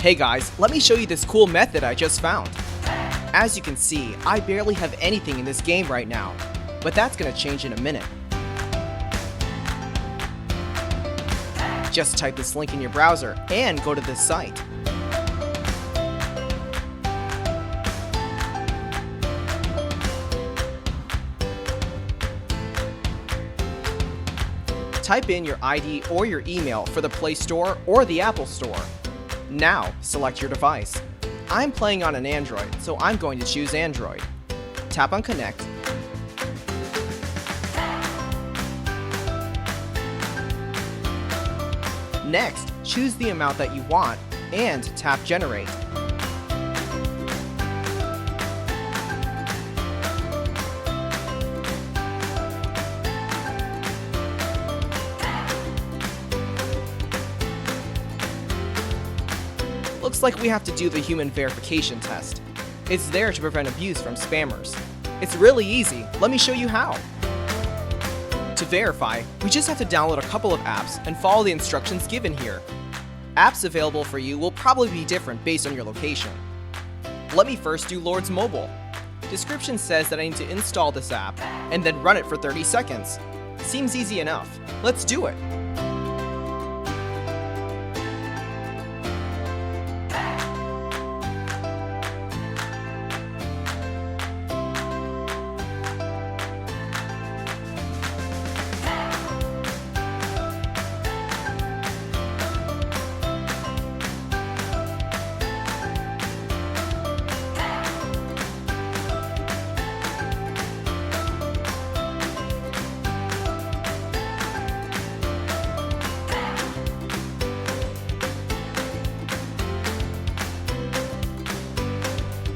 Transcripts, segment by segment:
Hey guys, let me show you this cool method I just found. As you can see, I barely have anything in this game right now, but that's gonna change in a minute. Just type this link in your browser and go to this site. Type in your ID or your email for the Play Store or the Apple Store. Now, select your device. I'm playing on an Android, so I'm going to choose Android. Tap on Connect. Next, choose the amount that you want and tap Generate. Looks like we have to do the human verification test. It's there to prevent abuse from spammers. It's really easy. Let me show you how. To verify, we just have to download a couple of apps and follow the instructions given here. Apps available for you will probably be different based on your location. Let me first do Lord's Mobile. Description says that I need to install this app and then run it for 30 seconds. Seems easy enough. Let's do it.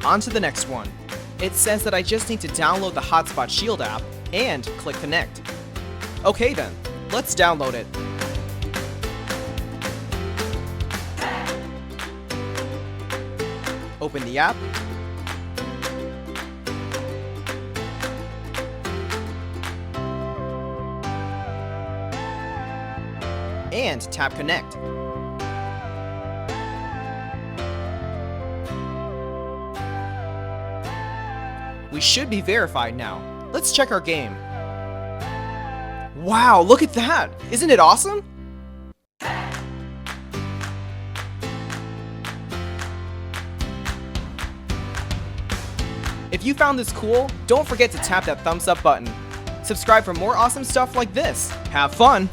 On to the next one. It says that I just need to download the Hotspot Shield app and click Connect. Okay then, let's download it. Open the app. And tap Connect. We should be verified now. Let's check our game. Wow, look at that! Isn't it awesome? If you found this cool, don't forget to tap that thumbs up button. Subscribe for more awesome stuff like this. Have fun!